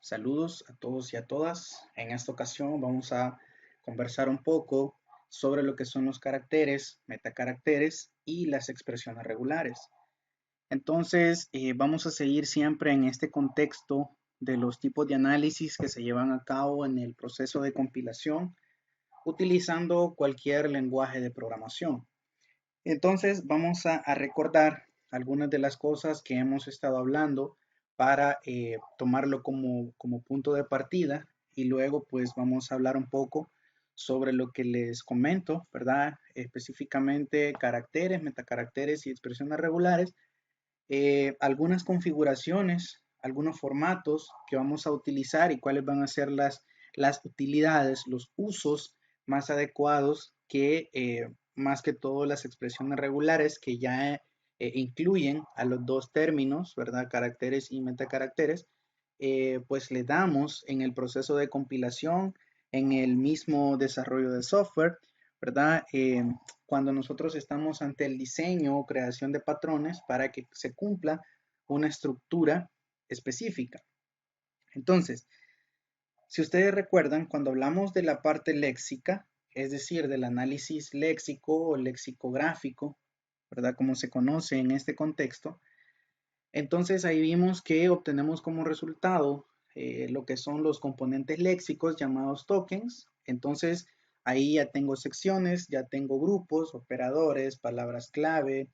Saludos a todos y a todas. En esta ocasión vamos a conversar un poco sobre lo que son los caracteres, metacaracteres y las expresiones regulares. Entonces, vamos a seguir siempre en este contexto de los tipos de análisis que se llevan a cabo en el proceso de compilación utilizando cualquier lenguaje de programación. Entonces, vamos a recordar algunas de las cosas que hemos estado hablando para tomarlo como punto de partida y luego pues vamos a hablar un poco sobre lo que les comento, ¿verdad? Específicamente caracteres, metacaracteres y expresiones regulares, algunas configuraciones, algunos formatos que vamos a utilizar y cuáles van a ser las utilidades, los usos más adecuados que más que todo las expresiones regulares que ya incluyen a los dos términos, ¿verdad? Caracteres y metacaracteres, pues le damos en el proceso de compilación, en el mismo desarrollo de software, ¿verdad? Cuando nosotros estamos ante el diseño o creación de patrones para que se cumpla una estructura específica. Entonces, si ustedes recuerdan, cuando hablamos de la parte léxica, es decir, del análisis léxico o lexicográfico, ¿verdad? Como se conoce en este contexto, entonces ahí vimos que obtenemos como resultado lo que son los componentes léxicos llamados tokens. Entonces ahí ya tengo secciones, ya tengo grupos, operadores, palabras clave,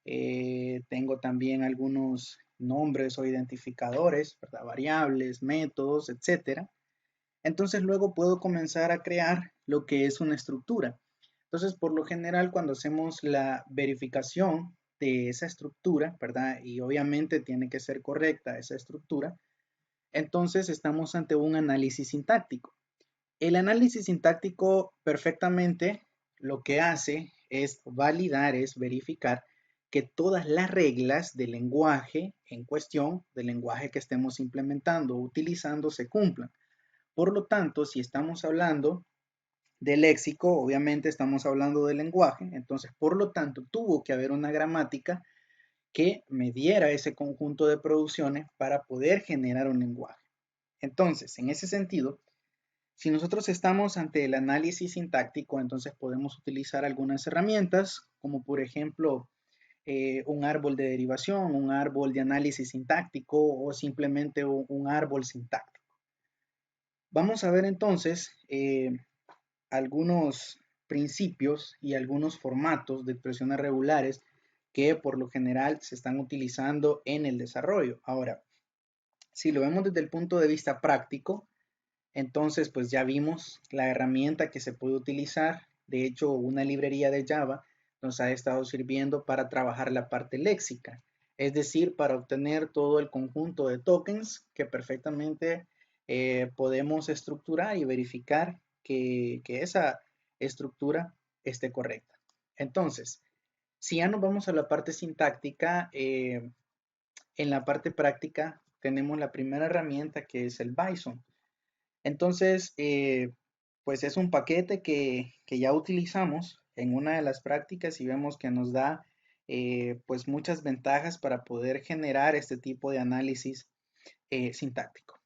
tengo también algunos nombres o identificadores, ¿verdad? Variables, métodos, etcétera. Entonces luego puedo comenzar a crear lo que es una estructura. Entonces, por lo general, cuando hacemos la verificación de esa estructura, ¿verdad? Y obviamente tiene que ser correcta esa estructura, entonces estamos ante un análisis sintáctico. El análisis sintáctico perfectamente lo que hace es validar, es verificar que todas las reglas del lenguaje en cuestión, del lenguaje que estemos implementando o utilizando, se cumplan. Por lo tanto, si estamos hablando de léxico, obviamente estamos hablando de lenguaje, entonces por lo tanto tuvo que haber una gramática que me diera ese conjunto de producciones para poder generar un lenguaje. Entonces, en ese sentido, si nosotros estamos ante el análisis sintáctico, entonces podemos utilizar algunas herramientas, como por ejemplo un árbol de derivación, un árbol de análisis sintáctico o simplemente un árbol sintáctico. Vamos a ver entonces algunos principios y algunos formatos de expresiones regulares que por lo general se están utilizando en el desarrollo. Ahora, si lo vemos desde el punto de vista práctico, entonces pues ya vimos la herramienta que se puede utilizar. De hecho, una librería de Java nos ha estado sirviendo para trabajar la parte léxica, es decir, para obtener todo el conjunto de tokens que perfectamente podemos estructurar y verificar que esa estructura esté correcta. Entonces, si ya nos vamos a la parte sintáctica, en la parte práctica tenemos la primera herramienta que es el Bison. Entonces, pues es un paquete que ya utilizamos en una de las prácticas y vemos que nos da pues muchas ventajas para poder generar este tipo de análisis sintáctico.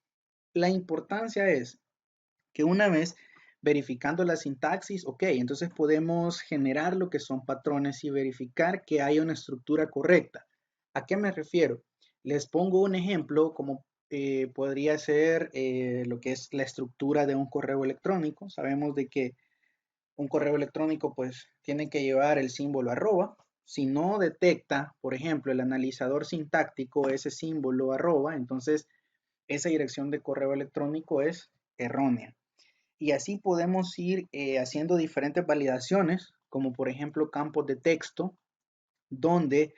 La importancia es que una vez verificando la sintaxis, ok, entonces podemos generar lo que son patrones y verificar que hay una estructura correcta. ¿A qué me refiero? Les pongo un ejemplo como podría ser lo que es la estructura de un correo electrónico. Sabemos de que un correo electrónico pues tiene que llevar el símbolo arroba. Si no detecta, por ejemplo, el analizador sintáctico ese símbolo arroba, entonces esa dirección de correo electrónico es errónea. Y así podemos ir haciendo diferentes validaciones, como por ejemplo campos de texto, donde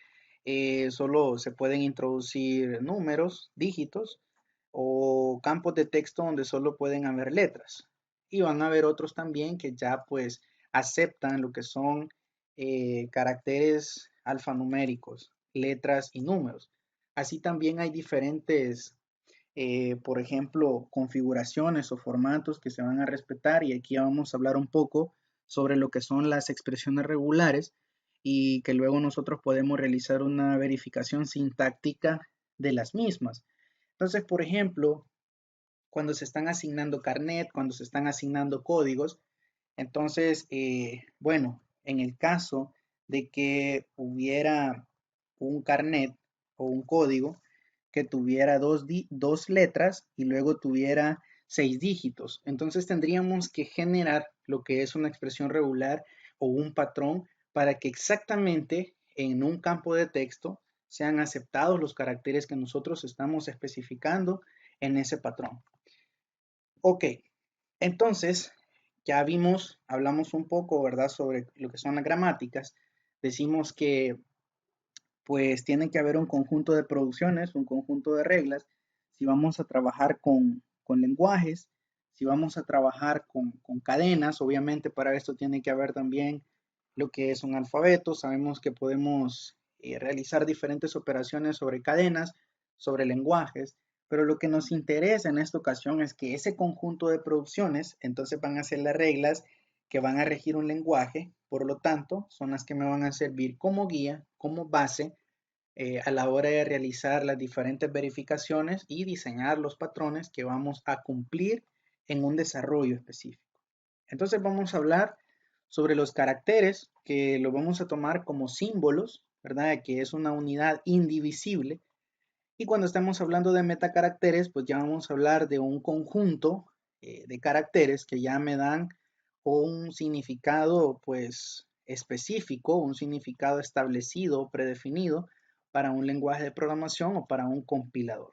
solo se pueden introducir números, dígitos, o campos de texto donde solo pueden haber letras. Y van a haber otros también que ya pues aceptan lo que son caracteres alfanuméricos, letras y números. Así también hay diferentes por ejemplo, configuraciones o formatos que se van a respetar y aquí vamos a hablar un poco sobre lo que son las expresiones regulares y que luego nosotros podemos realizar una verificación sintáctica de las mismas. Entonces, por ejemplo, cuando se están asignando carnet, cuando se están asignando códigos. Entonces, bueno, en el caso de que hubiera un carnet o un código que tuviera dos letras y luego tuviera 6 dígitos, entonces tendríamos que generar lo que es una expresión regular o un patrón para que exactamente en un campo de texto sean aceptados los caracteres que nosotros estamos especificando en ese patrón. Ok, entonces ya vimos, hablamos un poco, ¿verdad?, sobre lo que son las gramáticas. Decimos que pues tiene que haber un conjunto de producciones, un conjunto de reglas. Si vamos a trabajar con lenguajes, si vamos a trabajar con cadenas, obviamente para esto tiene que haber también lo que es un alfabeto. Sabemos que podemos realizar diferentes operaciones sobre cadenas, sobre lenguajes, pero lo que nos interesa en esta ocasión es que ese conjunto de producciones, entonces van a ser las reglas que van a regir un lenguaje, por lo tanto, son las que me van a servir como guía, como base a la hora de realizar las diferentes verificaciones y diseñar los patrones que vamos a cumplir en un desarrollo específico. Entonces vamos a hablar sobre los caracteres, que lo vamos a tomar como símbolos, ¿verdad? Que es una unidad indivisible. Y cuando estamos hablando de metacaracteres, pues ya vamos a hablar de un conjunto de caracteres que ya me dan un significado pues específico, un significado establecido, predefinido para un lenguaje de programación o para un compilador.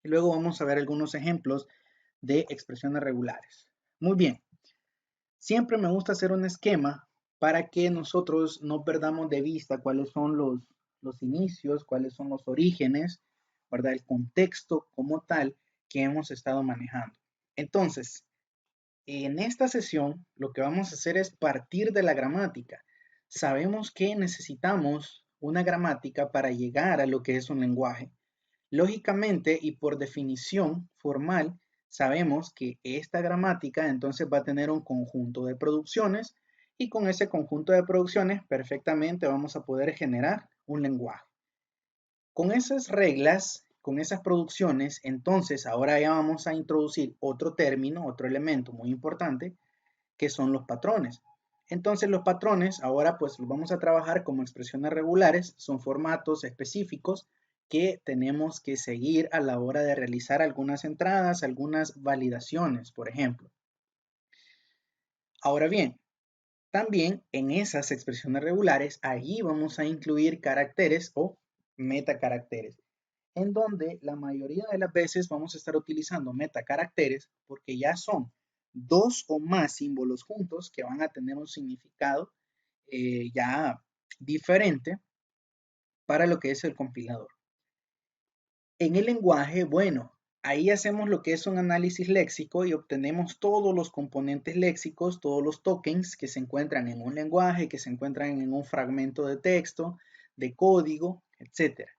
Y luego vamos a ver algunos ejemplos de expresiones regulares. Muy bien, siempre me gusta hacer un esquema para que nosotros no perdamos de vista cuáles son los inicios, cuáles son los orígenes, ¿verdad? El contexto como tal que hemos estado manejando. Entonces, en esta sesión lo que vamos a hacer es partir de la gramática. Sabemos que necesitamos una gramática para llegar a lo que es un lenguaje. Lógicamente y por definición formal, sabemos que esta gramática entonces va a tener un conjunto de producciones y con ese conjunto de producciones perfectamente vamos a poder generar un lenguaje. Con esas reglas, con esas producciones, entonces ahora ya vamos a introducir otro término, otro elemento muy importante, que son los patrones. Entonces los patrones ahora pues los vamos a trabajar como expresiones regulares, son formatos específicos que tenemos que seguir a la hora de realizar algunas entradas, algunas validaciones, por ejemplo. Ahora bien, también en esas expresiones regulares, allí vamos a incluir caracteres o metacaracteres, en donde la mayoría de las veces vamos a estar utilizando metacaracteres porque ya son dos o más símbolos juntos que van a tener un significado ya diferente para lo que es el compilador. En el lenguaje, bueno, ahí hacemos lo que es un análisis léxico y obtenemos todos los componentes léxicos, todos los tokens que se encuentran en un lenguaje, que se encuentran en un fragmento de texto, de código, etc.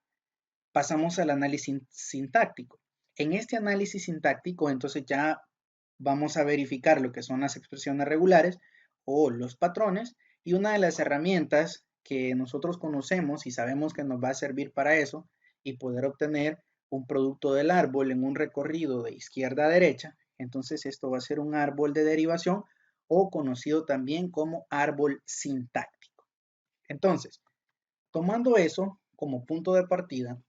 Pasamos al análisis sintáctico. En este análisis sintáctico, entonces ya vamos a verificar lo que son las expresiones regulares o los patrones, y una de las herramientas que nosotros conocemos y sabemos que nos va a servir para eso y poder obtener un producto del árbol en un recorrido de izquierda a derecha, entonces esto va a ser un árbol de derivación o conocido también como árbol sintáctico. Entonces, tomando eso como punto de partida,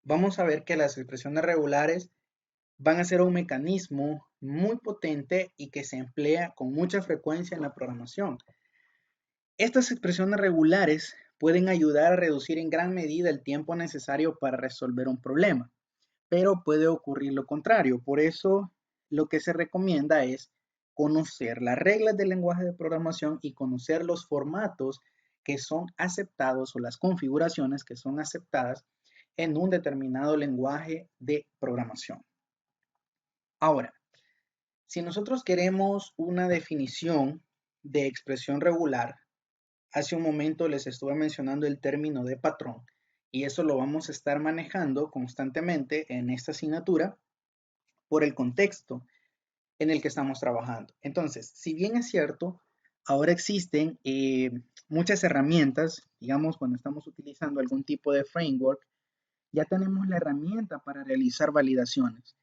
vamos a ver que las expresiones regulares van a ser un mecanismo muy potente y que se emplea con mucha frecuencia en la programación. Estas expresiones regulares pueden ayudar a reducir en gran medida el tiempo necesario para resolver un problema, pero puede ocurrir lo contrario. Por eso lo que se recomienda es conocer las reglas del lenguaje de programación y conocer los formatos que son aceptados o las configuraciones que son aceptadas en un determinado lenguaje de programación. Ahora, si nosotros queremos una definición de expresión regular, hace un momento les estuve mencionando el término de patrón y eso lo vamos a estar manejando constantemente en esta asignatura por el contexto en el que estamos trabajando. Entonces, si bien es cierto, ahora existen muchas herramientas, digamos, cuando estamos utilizando algún tipo de framework, ya tenemos la herramienta para realizar validaciones.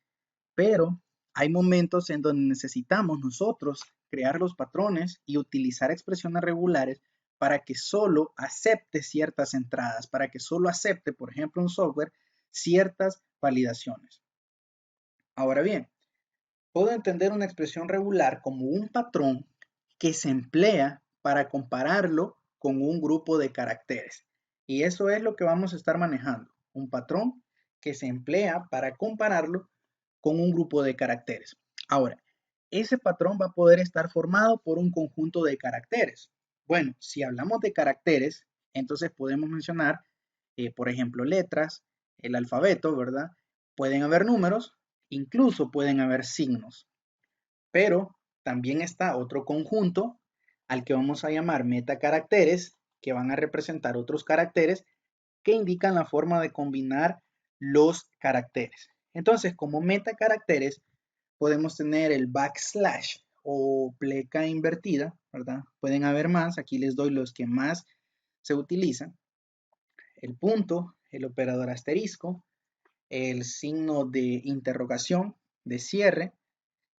pero hay momentos en donde necesitamos nosotros crear los patrones y utilizar expresiones regulares para que solo acepte ciertas entradas, para que solo acepte, por ejemplo, un software, ciertas validaciones. Ahora bien, puedo entender una expresión regular como un patrón que se emplea para compararlo con un grupo de caracteres. Y eso es lo que vamos a estar manejando. Un patrón que se emplea para compararlo con un grupo de caracteres. Ahora, ese patrón va a poder estar formado por un conjunto de caracteres. Bueno, si hablamos de caracteres, entonces podemos mencionar, por ejemplo, letras, el alfabeto, ¿verdad? Pueden haber números, incluso pueden haber signos. Pero también está otro conjunto al que vamos a llamar metacaracteres, que van a representar otros caracteres que indican la forma de combinar los caracteres. Entonces, como metacaracteres, podemos tener el backslash o pleca invertida, ¿verdad? Pueden haber más, aquí les doy los que más se utilizan. El punto, el operador asterisco, el signo de interrogación, de cierre,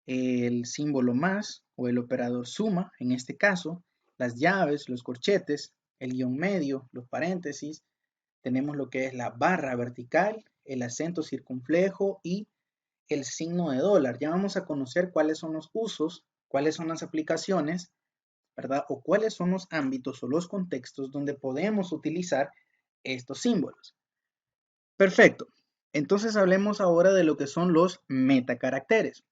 el símbolo más o el operador suma, en este caso, las llaves, los corchetes, el guión medio, los paréntesis, tenemos lo que es la barra vertical, el acento circunflejo y el signo de dólar. Ya vamos a conocer cuáles son los usos, cuáles son las aplicaciones, ¿verdad? O cuáles son los ámbitos o los contextos donde podemos utilizar estos símbolos. Perfecto. Entonces hablemos ahora de lo que son los metacaracteres.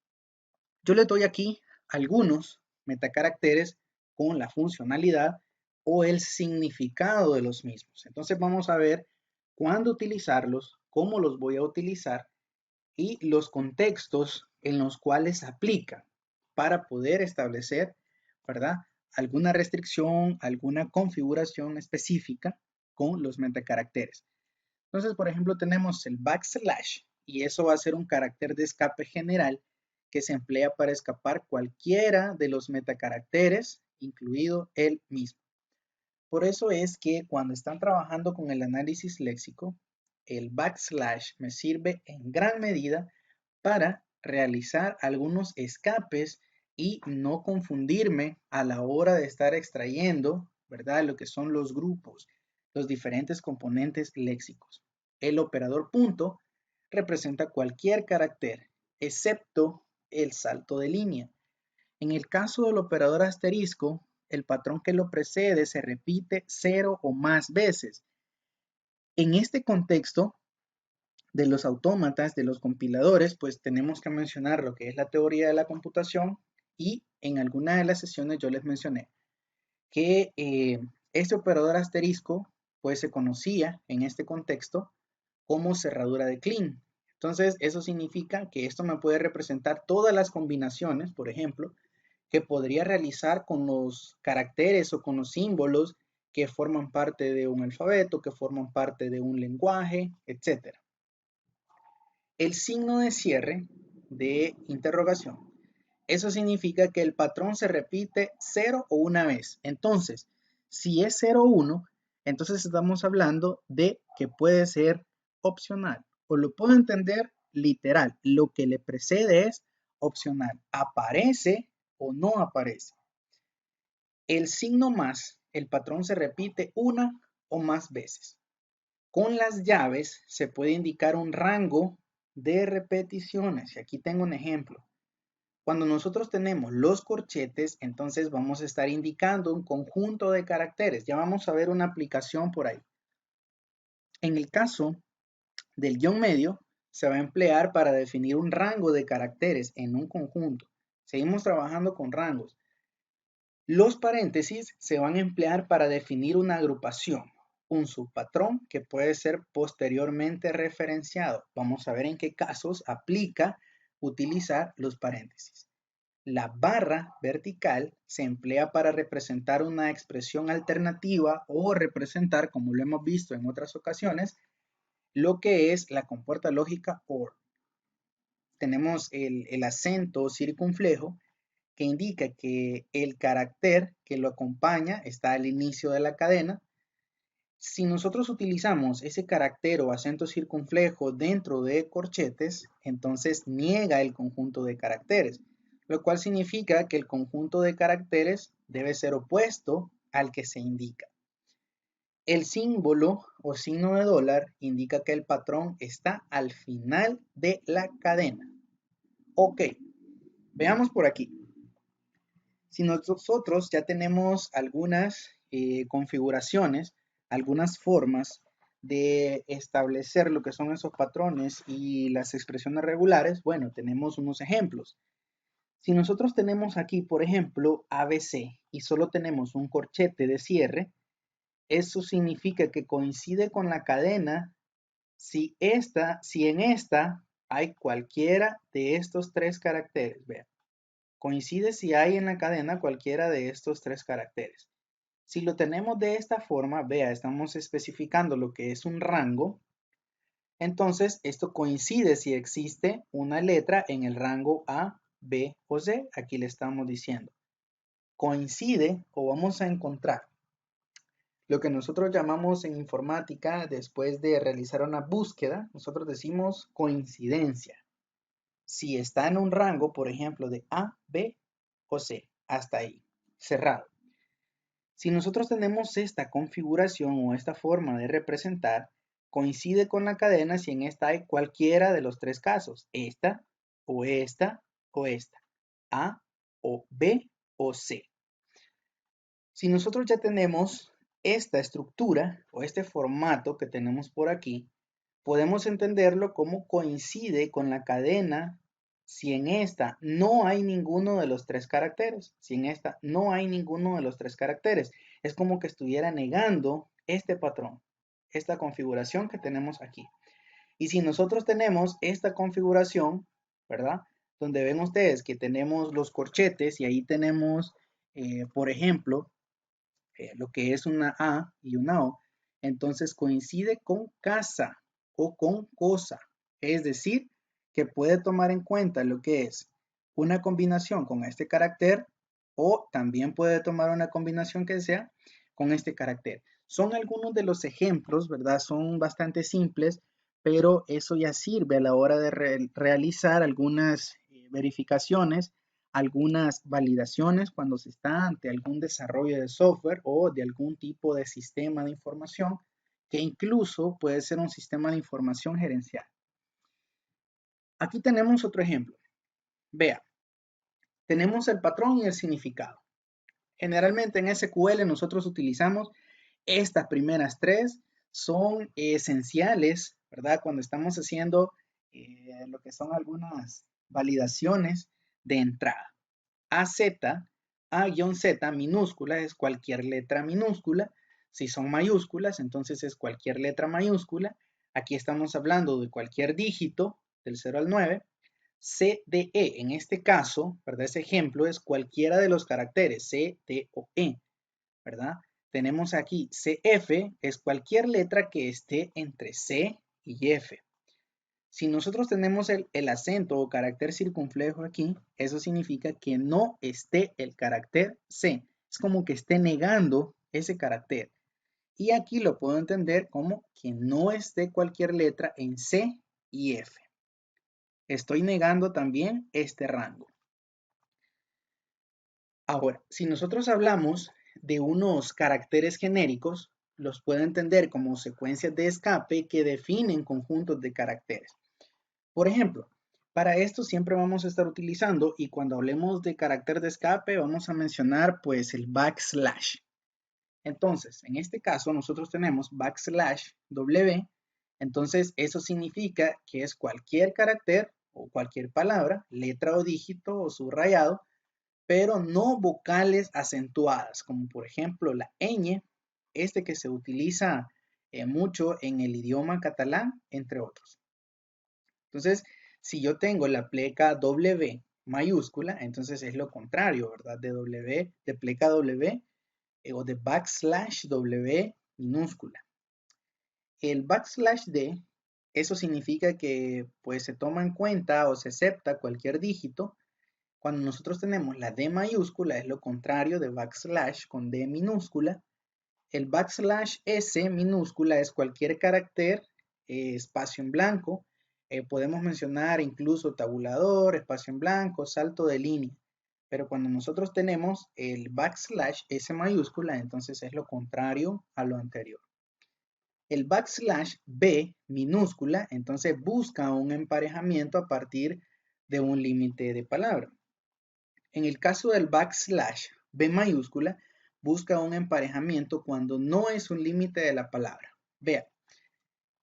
Yo les doy aquí algunos metacaracteres con la funcionalidad o el significado de los mismos. Entonces vamos a ver cuándo utilizarlos, cómo los voy a utilizar y los contextos en los cuales aplica para poder establecer, ¿verdad? Alguna restricción, alguna configuración específica con los metacaracteres. Entonces, por ejemplo, tenemos el backslash y eso va a ser un carácter de escape general que se emplea para escapar cualquiera de los metacaracteres, incluido el mismo. Por eso es que cuando están trabajando con el análisis léxico, el backslash me sirve en gran medida para realizar algunos escapes y no confundirme a la hora de estar extrayendo, ¿verdad? Lo que son los grupos, los diferentes componentes léxicos. El operador punto representa cualquier carácter, excepto el salto de línea. En el caso del operador asterisco, el patrón que lo precede se repite 0 o más veces. En este contexto de los autómatas, de los compiladores, pues tenemos que mencionar lo que es la teoría de la computación y en alguna de las sesiones yo les mencioné que este operador asterisco pues se conocía en este contexto como cerradura de Kleene. Entonces eso significa que esto me puede representar todas las combinaciones, por ejemplo, que podría realizar con los caracteres o con los símbolos que forman parte de un alfabeto, que forman parte de un lenguaje, etc. El signo de cierre de interrogación. Eso significa que el patrón se repite 0 o una vez. Entonces, si es 0 o 1, entonces estamos hablando de que puede ser opcional. O lo puedo entender literal. Lo que le precede es opcional. Aparece o no aparece. El signo más, el patrón se repite una o más veces. Con las llaves se puede indicar un rango de repeticiones. Y aquí tengo un ejemplo. Cuando nosotros tenemos los corchetes, entonces vamos a estar indicando un conjunto de caracteres. Ya vamos a ver una aplicación por ahí. En el caso del guión medio, se va a emplear para definir un rango de caracteres en un conjunto. Seguimos trabajando con rangos. Los paréntesis se van a emplear para definir una agrupación, un subpatrón que puede ser posteriormente referenciado. Vamos a ver en qué casos aplica utilizar los paréntesis. La barra vertical se emplea para representar una expresión alternativa o representar, como lo hemos visto en otras ocasiones, lo que es la compuerta lógica OR. Tenemos el acento circunflejo que indica que el carácter que lo acompaña está al inicio de la cadena. Si nosotros utilizamos ese carácter o acento circunflejo dentro de corchetes, entonces niega el conjunto de caracteres, lo cual significa que el conjunto de caracteres debe ser opuesto al que se indica. El símbolo o signo de dólar indica que el patrón está al final de la cadena. Ok, veamos por aquí. Si nosotros ya tenemos algunas configuraciones, algunas formas de establecer lo que son esos patrones y las expresiones regulares, bueno, tenemos unos ejemplos. Si nosotros tenemos aquí, por ejemplo, ABC y solo tenemos un corchete de cierre, eso significa que coincide con la cadena si en esta hay cualquiera de estos tres caracteres. Vean. Coincide si hay en la cadena cualquiera de estos tres caracteres. Si lo tenemos de esta forma, vea, estamos especificando lo que es un rango. Entonces, esto coincide si existe una letra en el rango A, B o C. Aquí le estamos diciendo. Coincide o vamos a encontrar lo que nosotros llamamos en informática, después de realizar una búsqueda, nosotros decimos coincidencia. Si está en un rango, por ejemplo, de A, B o C, hasta ahí, cerrado. Si nosotros tenemos esta configuración o esta forma de representar, coincide con la cadena si en esta hay cualquiera de los tres casos, esta o esta o esta, A o B o C. Si nosotros ya tenemos esta estructura o este formato que tenemos por aquí, podemos entenderlo como coincide con la cadena si en esta no hay ninguno de los tres caracteres. Si en esta no hay ninguno de los tres caracteres. Es como que estuviera negando este patrón, esta configuración que tenemos aquí. Y si nosotros tenemos esta configuración, ¿verdad? Donde ven ustedes que tenemos los corchetes y ahí tenemos, por ejemplo, lo que es una A y una O, entonces coincide con casa o con cosa. Es decir, que puede tomar en cuenta lo que es una combinación con este carácter o también puede tomar una combinación que sea con este carácter. Son algunos de los ejemplos, ¿verdad? Son bastante simples, pero eso ya sirve a la hora de realizar algunas verificaciones, algunas validaciones cuando se está ante algún desarrollo de software o de algún tipo de sistema de información que incluso puede ser un sistema de información gerencial. Aquí tenemos otro ejemplo. Vea, tenemos el patrón y el significado. Generalmente en SQL nosotros utilizamos estas primeras tres, son esenciales, ¿verdad? Cuando estamos haciendo lo que son algunas validaciones de entrada. AZ, A-Z minúscula es cualquier letra minúscula. Si son mayúsculas, entonces es cualquier letra mayúscula. Aquí estamos hablando de cualquier dígito del 0 al 9. CDE, en este caso, ¿verdad? Ese ejemplo es cualquiera de los caracteres C, D o E, ¿verdad? Tenemos aquí CF, es cualquier letra que esté entre C y F. Si nosotros tenemos el acento o carácter circunflejo aquí, eso significa que no esté el carácter C. Es como que esté negando ese carácter. Y aquí lo puedo entender como que no esté cualquier letra en C y F. Estoy negando también este rango. Ahora, si nosotros hablamos de unos caracteres genéricos, los puedo entender como secuencias de escape que definen conjuntos de caracteres. Por ejemplo, para esto siempre vamos a estar utilizando, y cuando hablemos de carácter de escape vamos a mencionar pues el backslash. Entonces, en este caso nosotros tenemos backslash W, entonces eso significa que es cualquier carácter o cualquier palabra, letra o dígito o subrayado, pero no vocales acentuadas, como por ejemplo la ñ, este que se utiliza mucho en el idioma catalán, entre otros. Entonces, si yo tengo la pleca W mayúscula, entonces es lo contrario, ¿verdad? De pleca W o de backslash W minúscula. El backslash D, eso significa que pues se toma en cuenta o se acepta cualquier dígito. Cuando nosotros tenemos la D mayúscula, es lo contrario de backslash con D minúscula. el backslash S minúscula es cualquier carácter, espacio en blanco. Podemos mencionar incluso tabulador, espacio en blanco, salto de línea. Pero cuando nosotros tenemos el backslash S mayúscula, entonces es lo contrario a lo anterior. El backslash B minúscula, entonces busca un emparejamiento a partir de un límite de palabra. En el caso del backslash B mayúscula, busca un emparejamiento cuando no es un límite de la palabra. Vea,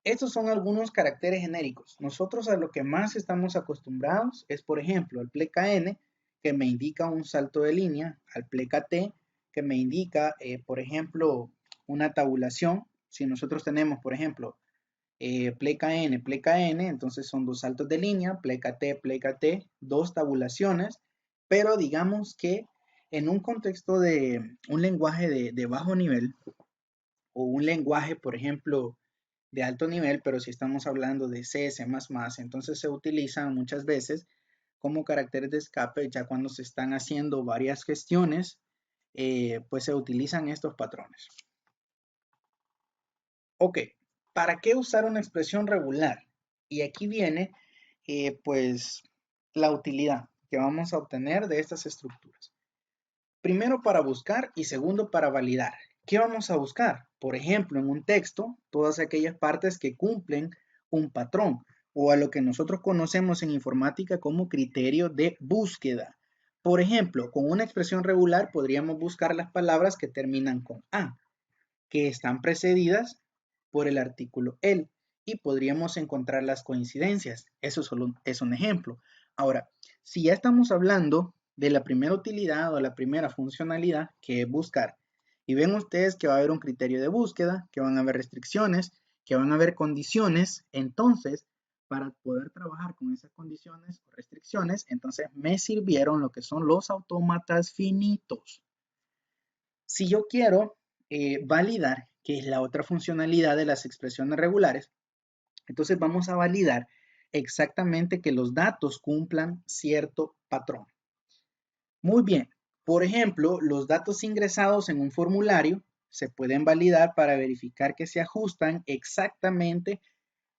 estos son algunos caracteres genéricos. Nosotros a lo que más estamos acostumbrados es, por ejemplo, al pleca N, que me indica un salto de línea, al pleca T, que me indica, por ejemplo, una tabulación. Si nosotros tenemos, por ejemplo, pleca N, entonces son dos saltos de línea, pleca T, dos tabulaciones, pero digamos que en un contexto de un lenguaje de bajo nivel o un lenguaje, por ejemplo, de alto nivel, pero si estamos hablando de C, C++, entonces se utilizan muchas veces como caracteres de escape, ya cuando se están haciendo varias gestiones, pues se utilizan estos patrones. Ok, ¿para qué usar una expresión regular? Y aquí viene, pues, la utilidad que vamos a obtener de estas estructuras. Primero para buscar y segundo para validar. ¿Qué vamos a buscar? Por ejemplo, en un texto, todas aquellas partes que cumplen un patrón o a lo que nosotros conocemos en informática como criterio de búsqueda. Por ejemplo, con una expresión regular podríamos buscar las palabras que terminan con A, que están precedidas por el artículo el y podríamos encontrar las coincidencias. Eso solo es un ejemplo. Ahora, si ya estamos hablando de la primera utilidad o la primera funcionalidad, que es buscar, y ven ustedes que va a haber un criterio de búsqueda, que van a haber restricciones, que van a haber condiciones, entonces, para poder trabajar con esas condiciones o restricciones, entonces me sirvieron lo que son los autómatas finitos. Si yo quiero validar, que es la otra funcionalidad de las expresiones regulares, entonces vamos a validar exactamente que los datos cumplan cierto patrón. Muy bien, por ejemplo, los datos ingresados en un formulario se pueden validar para verificar que se ajustan exactamente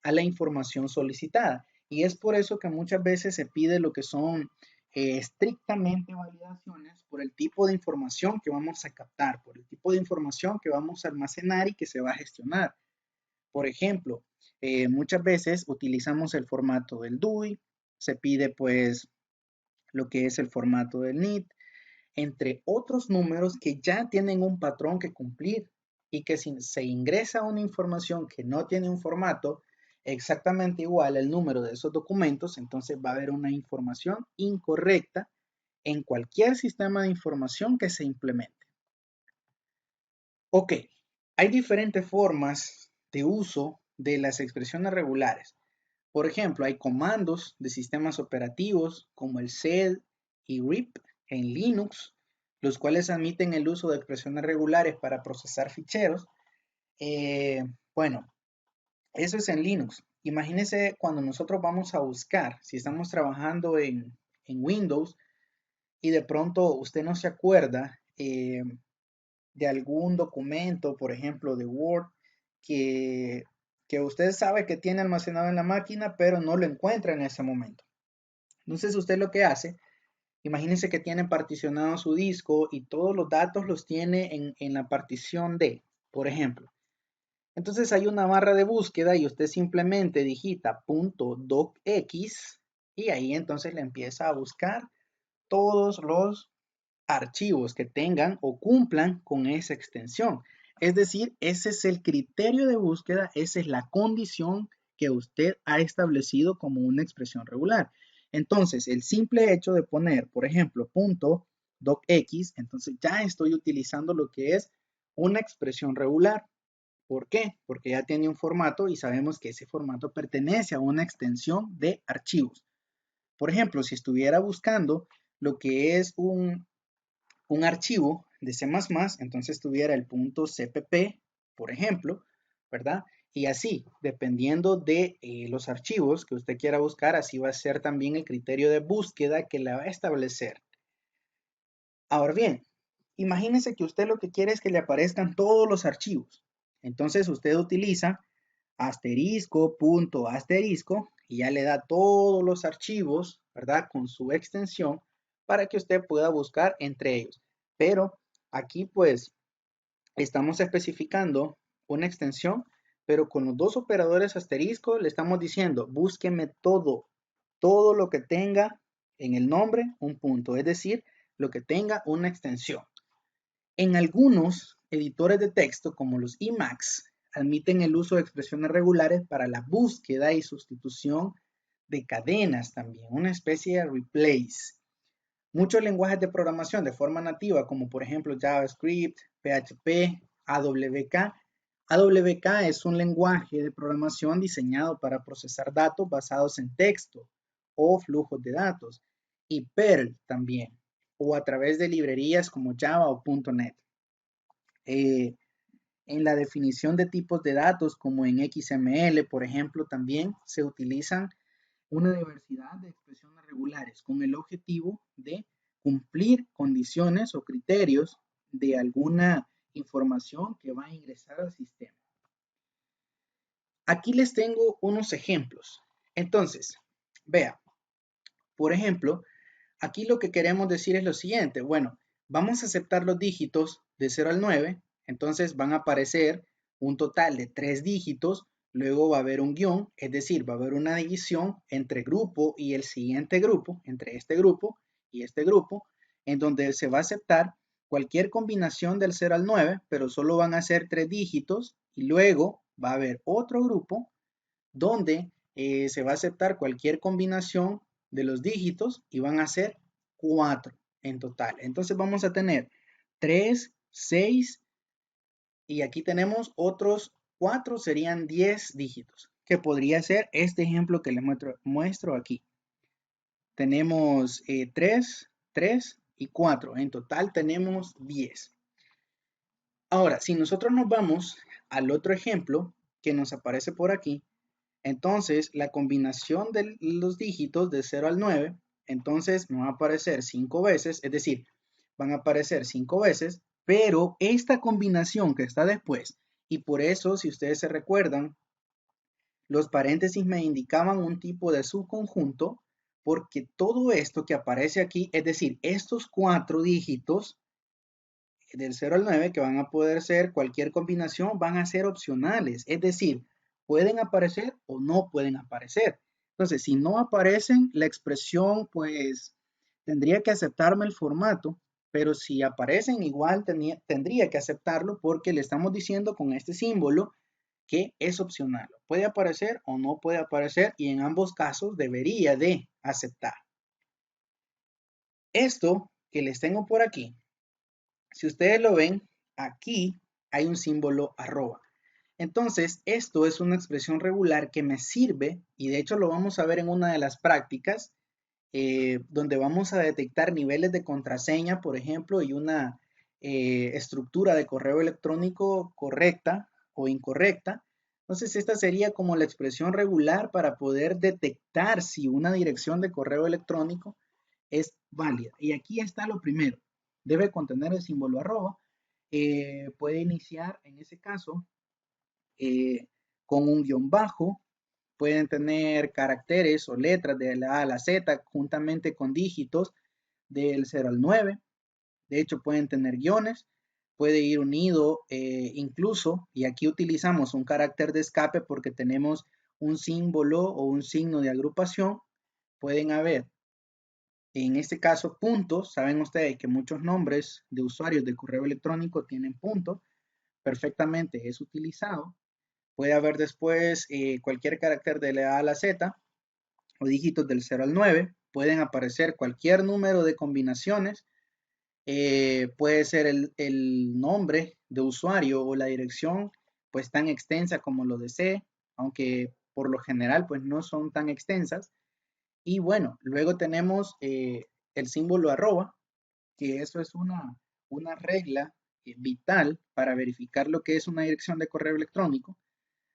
a la información solicitada. Y es por eso que muchas veces se pide lo que son estrictamente validaciones por el tipo de información que vamos a captar, por el tipo de información que vamos a almacenar y que se va a gestionar. Por ejemplo, muchas veces utilizamos el formato del DUI, se pide pues lo que es el formato del NIT, entre otros números que ya tienen un patrón que cumplir y que si se ingresa una información que no tiene un formato exactamente igual al número de esos documentos, entonces va a haber una información incorrecta en cualquier sistema de información que se implemente. Ok, hay diferentes formas de uso de las expresiones regulares. Por ejemplo, hay comandos de sistemas operativos como el sed y rip en Linux, los cuales admiten el uso de expresiones regulares para procesar ficheros. Bueno, eso es en Linux. Imagínense cuando nosotros vamos a buscar, si estamos trabajando en Windows y de pronto usted no se acuerda de algún documento, por ejemplo, de Word, que, que usted sabe que tiene almacenado en la máquina, pero no lo encuentra en ese momento. Entonces usted lo que hace, imagínense que tiene particionado su disco y todos los datos los tiene en la partición D, por ejemplo. Entonces hay una barra de búsqueda y usted simplemente digita .docx y ahí entonces le empieza a buscar todos los archivos que tengan o cumplan con esa extensión. Es decir, ese es el criterio de búsqueda, esa es la condición que usted ha establecido como una expresión regular. Entonces, el simple hecho de poner, por ejemplo, .docx, entonces ya estoy utilizando lo que es una expresión regular. ¿Por qué? Porque ya tiene un formato y sabemos que ese formato pertenece a una extensión de archivos. Por ejemplo, si estuviera buscando lo que es un archivo de C++, entonces tuviera el .cpp, por ejemplo, ¿verdad? Y así, dependiendo de los archivos que usted quiera buscar, así va a ser también el criterio de búsqueda que la va a establecer. Ahora bien, Imagínese que usted lo que quiere es que le aparezcan todos los archivos. Entonces usted utiliza asterisco, punto, asterisco, y ya le da todos los archivos, ¿verdad? Con su extensión para que usted pueda buscar entre ellos. Pero aquí pues estamos especificando una extensión, pero con los dos operadores asterisco le estamos diciendo, búsqueme todo lo que tenga en el nombre un punto, es decir, lo que tenga una extensión. En algunos editores de texto, como los Emacs, admiten el uso de expresiones regulares para la búsqueda y sustitución de cadenas también, una especie de replace. Muchos lenguajes de programación de forma nativa, como por ejemplo JavaScript, PHP, AWK. AWK es un lenguaje de programación diseñado para procesar datos basados en texto o flujos de datos. Y Perl también, o a través de librerías como Java o .NET. En la definición de tipos de datos, como en XML, por ejemplo, también se utilizan una diversidad de expresiones regulares con el objetivo de cumplir condiciones o criterios de alguna información que va a ingresar al sistema. Aquí les tengo unos ejemplos. Entonces, vea, por ejemplo, aquí lo que queremos decir es lo siguiente. Bueno, vamos a aceptar los dígitos de 0 al 9, entonces van a aparecer un total de 3 dígitos, luego va a haber un guión, es decir, va a haber una división entre grupo y el siguiente grupo, entre este grupo y este grupo, en donde se va a aceptar cualquier combinación del 0 al 9, pero solo van a ser 3 dígitos, y luego va a haber otro grupo donde se va a aceptar cualquier combinación de los dígitos y van a ser 4 en total. Entonces vamos a tener 3, 6 y aquí tenemos otros 4, serían 10 dígitos, que podría ser este ejemplo que les muestro aquí. Tenemos 3, 3 y 4. En total tenemos 10. Ahora, si nosotros nos vamos al otro ejemplo que nos aparece por aquí, entonces la combinación de los dígitos de 0 al 9, entonces me va a aparecer 5 veces, es decir, van a aparecer 5 veces, pero esta combinación que está después, y por eso, si ustedes se recuerdan, los paréntesis me indicaban un tipo de subconjunto, porque todo esto que aparece aquí, es decir, estos 4 dígitos del 0 al 9, que van a poder ser cualquier combinación, van a ser opcionales, es decir, pueden aparecer o no pueden aparecer. Entonces, si no aparecen, la expresión pues tendría que aceptarme el formato, pero si aparecen igual tendría que aceptarlo porque le estamos diciendo con este símbolo que es opcional. Puede aparecer o no puede aparecer y en ambos casos debería de aceptar. Esto que les tengo por aquí, si ustedes lo ven, aquí hay un símbolo arroba. Entonces, esto es una expresión regular que me sirve, y de hecho lo vamos a ver en una de las prácticas, donde vamos a detectar niveles de contraseña, por ejemplo, y una estructura de correo electrónico correcta o incorrecta. Entonces, esta sería como la expresión regular para poder detectar si una dirección de correo electrónico es válida. Y aquí está lo primero. Debe contener el símbolo arroba. Puede iniciar, en ese caso, con un guión bajo. Pueden tener caracteres o letras de la A a la Z juntamente con dígitos del 0 al 9. De hecho, pueden tener guiones. Puede ir unido incluso, y aquí utilizamos un carácter de escape porque tenemos un símbolo o un signo de agrupación. Pueden haber, en este caso, puntos. Saben ustedes que muchos nombres de usuarios de correo electrónico tienen puntos. Perfectamente es utilizado. Puede haber después cualquier carácter de la A a la Z o dígitos del 0 al 9. Pueden aparecer cualquier número de combinaciones. Puede ser el nombre de usuario o la dirección pues tan extensa como lo desee, aunque por lo general pues no son tan extensas. Y bueno, luego tenemos el símbolo arroba, que eso es una regla vital para verificar lo que es una dirección de correo electrónico.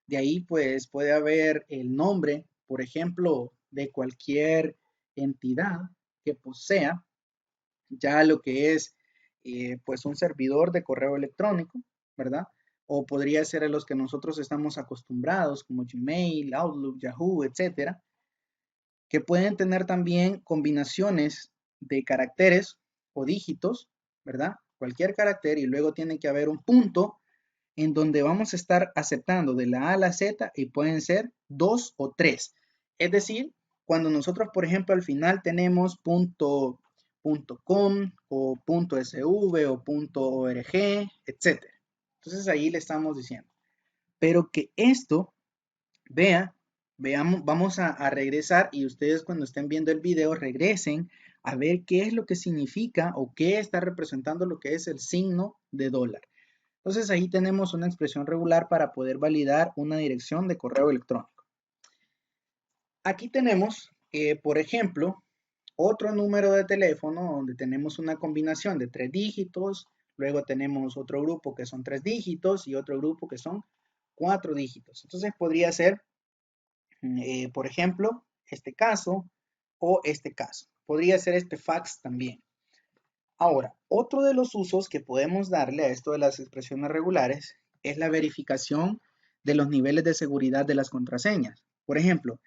De ahí pues puede haber el nombre, por ejemplo, de cualquier entidad que posea ya lo que es pues un servidor de correo electrónico, ¿verdad? O podría ser a los que nosotros estamos acostumbrados, como Gmail, Outlook, Yahoo, etcétera, que pueden tener también combinaciones de caracteres o dígitos, ¿verdad? Cualquier carácter y luego tiene que haber un punto en donde vamos a estar aceptando de la A a la Z y pueden ser 2 o 3. Es decir, cuando nosotros, por ejemplo, al final tenemos .com o .sv o .org, etc. Entonces ahí le estamos diciendo. Pero que esto, veamos, vamos a regresar y ustedes cuando estén viendo el video regresen a ver qué es lo que significa o qué está representando lo que es el signo de dólar. Entonces ahí tenemos una expresión regular para poder validar una dirección de correo electrónico. Aquí tenemos, por ejemplo, otro número de teléfono donde tenemos una combinación de 3 dígitos, luego tenemos otro grupo que son 3 dígitos y otro grupo que son 4 dígitos. Entonces podría ser, por ejemplo, este caso o este caso. Podría ser este fax también. Ahora, otro de los usos que podemos darle a esto de las expresiones regulares es la verificación de los niveles de seguridad de las contraseñas. Por ejemplo,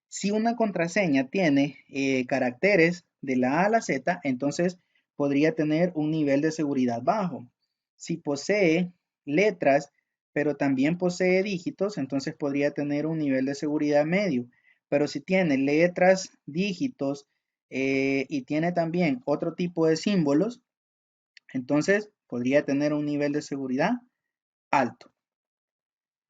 si una contraseña tiene caracteres de la A a la Z, entonces podría tener un nivel de seguridad bajo. Si posee letras, pero también posee dígitos, entonces podría tener un nivel de seguridad medio. Pero si tiene letras, dígitos y tiene también otro tipo de símbolos, entonces podría tener un nivel de seguridad alto.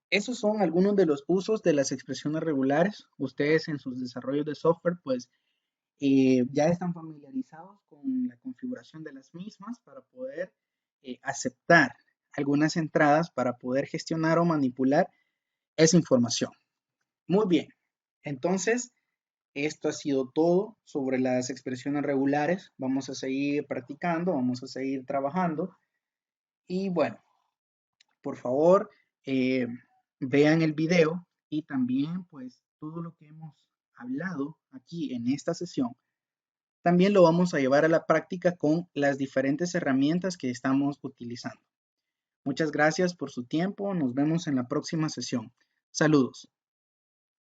Esos son algunos de los usos de las expresiones regulares. Ustedes en sus desarrollos de software, pues ya están familiarizados con la configuración de las mismas para poder aceptar algunas entradas para poder gestionar o manipular esa información. Muy bien, entonces esto ha sido todo sobre las expresiones regulares. Vamos a seguir practicando, vamos a seguir trabajando y bueno, por favor, vean el video y también pues todo lo que hemos hablado aquí en esta sesión, también lo vamos a llevar a la práctica con las diferentes herramientas que estamos utilizando. Muchas gracias por su tiempo. Nos vemos en la próxima sesión. Saludos.